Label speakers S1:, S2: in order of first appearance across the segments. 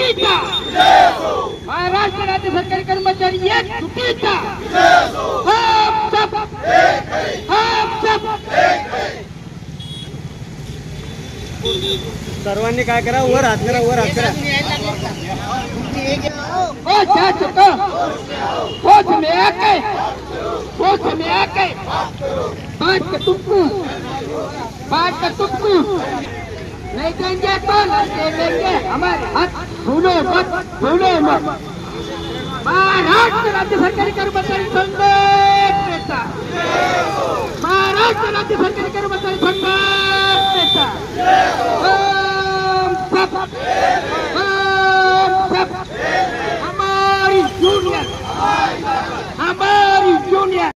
S1: एकजुटीचा महाराष्ट्र राज्य सरकारी कर्मचारी एकजुटीचा
S2: सर्वांनी काय करा, वर हात करा, वर हात करा।
S1: नहीं देंगे तो लड़के देंगे, हमारे हाथ भूलो मत, भूलो मत। महाराष्ट्र राज्य सरकारी कर्मचारी संघटनेचा, महाराष्ट्र राज्य सरकारी कर्मचारी संघटनेचा हमारी यूनियन, हमारी यूनियन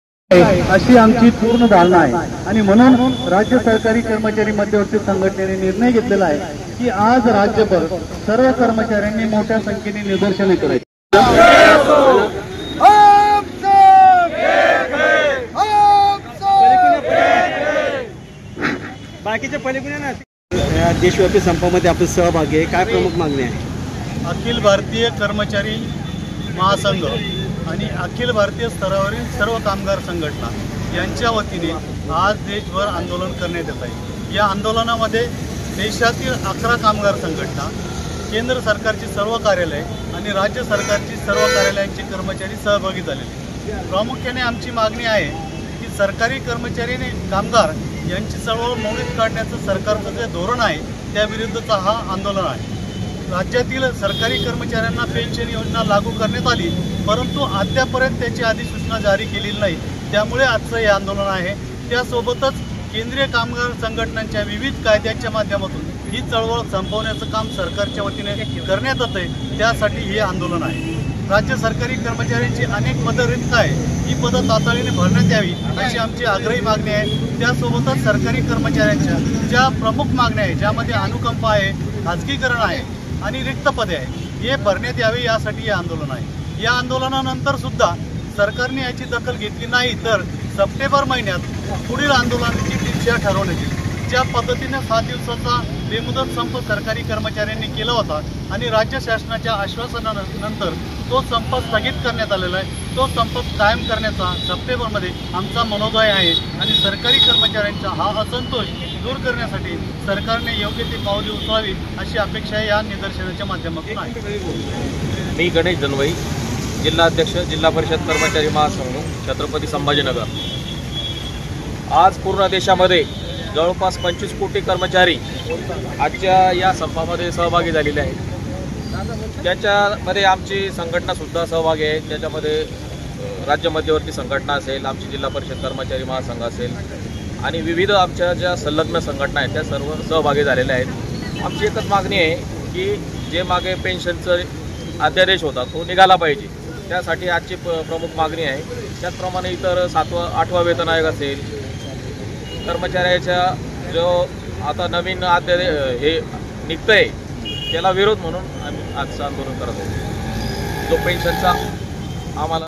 S3: अशी आमची पूर्ण धारणा आहे। आणि म्हणून राज्य सरकारी कर्मचारी मध्यवर्ती संघटनेने निर्णय घेतलेला आहे की आज राज्यभर सर्व कर्मचाऱ्यांनी मोठ्या संख्येने निदर्शने करायची।
S2: बाकीच्या पलीकडे ना देशव्यापी संपामध्ये आपलं सहभागी आहे, काय प्रमुख मागणी आहे?
S3: अखिल भारतीय कर्मचारी महासंघ आणि अखिल भारतीय स्तरावरील सर्व कामगार संघटना यांच्या वतीने आज देशभर आंदोलन करण्यात येत आहे। या आंदोलनामध्ये देशातील 11 कामगार संघटना, केंद्र सरकारची सर्व कार्यालय आणि राज्य सरकारची सर्व कार्यालयांचे कर्मचारी सहभागी झालेले। प्रामुख्याने आमची मागणी आहे की सरकारी कर्मचारी कामगार यांची चळवळ मोडीत काढण्याचं सरकारचं जे धोरण आहे त्याविरुद्धचा हा आंदोलन आहे। राज्यातील सरकारी कर्मचाऱ्यांना पेन्शन योजना लागू करण्यात आली, परंतु अद्यापर्यंत त्याची अधिसूचना जारी केलेली नाही, त्यामुळे आजचं हे आंदोलन आहे। त्यासोबतच केंद्रीय कामगार संघटनांच्या विविध कायद्यांच्या माध्यमातून ही चळवळ संपवण्याचं काम सरकारच्या वतीने करण्यात येत आहे, त्यासाठी हे आंदोलन आहे। राज्य सरकारी कर्मचाऱ्यांची अनेक पदं रिक्त आहे, ही पदं तातडीने भरण्यात यावी अशी आमची आग्रही मागणी आहे। त्यासोबतच सरकारी कर्मचाऱ्यांच्या ज्या प्रमुख मागण्या आहेत, ज्यामध्ये अनुकंप आहे, खाजगीकरण आहे आणि रिक्त पदे आहे, हे भरण्यात यावे यासाठी हे आंदोलन आहे। या आंदोलनानंतर सुद्धा सरकारने याची दखल घेतली नाही तर सप्टेंबर महिन्यात पुढील आंदोलनाची दिशा ठरवण्यात येईल। ज्या पद्धतीने 7 दिवसाचा बेमुदत संप सरकारी कर्मचाऱ्यांनी केला होता आणि राज्य शासनाच्या आश्वासनानंतर तो संप स्थगित करण्यात आलेला आहे, तो संप कायम करण्याचा सप्टेंबरमध्ये आमचा मनोदय आहे आणि सरकारी कर्मचाऱ्यांचा हा असंतोष दूर करण्यासाठी सरकारने योग्य ती पावले उचलावी अशी अपेक्षा या निदर्शनाच्या माध्यमातून आहे।
S4: मी गणेश जनवई, जिल्हाध्यक्ष जिल्हा परिषद कर्मचारी महासंघ छत्रपती संभाजीनगर। आज पूर्ण देशामध्ये जवळपास 25 कोटी कर्मचारी आजच्या या संपामध्ये सहभागी झालेले आहेत। त्याच्यामध्ये आमची संघटनासुद्धा सहभागी आहे, त्याच्यामध्ये राज्य मध्यवर्ती संघटना असेल, आमची जिल्हा परिषद कर्मचारी महासंघ असेल आणि विविध आमच्या ज्या संलग्न संघटना आहेत त्या सर्व सहभागी झालेल्या आहेत। आमची एकच मागणी आहे की जे मागे पेन्शनचा अध्यादेश होता तो निघाला पाहिजे, त्यासाठी आजची प्रमुख मागणी आहे। त्याचप्रमाणे इतर 7वा 8वा वेतन आयोग असेल, कर्मचाऱ्याच्या जो आता नवीन अध्यादेश हे निघतंय त्याला विरोध म्हणून आम्ही आजचं आंदोलन करत आहोत। जो पेन्शनचा आम्हाला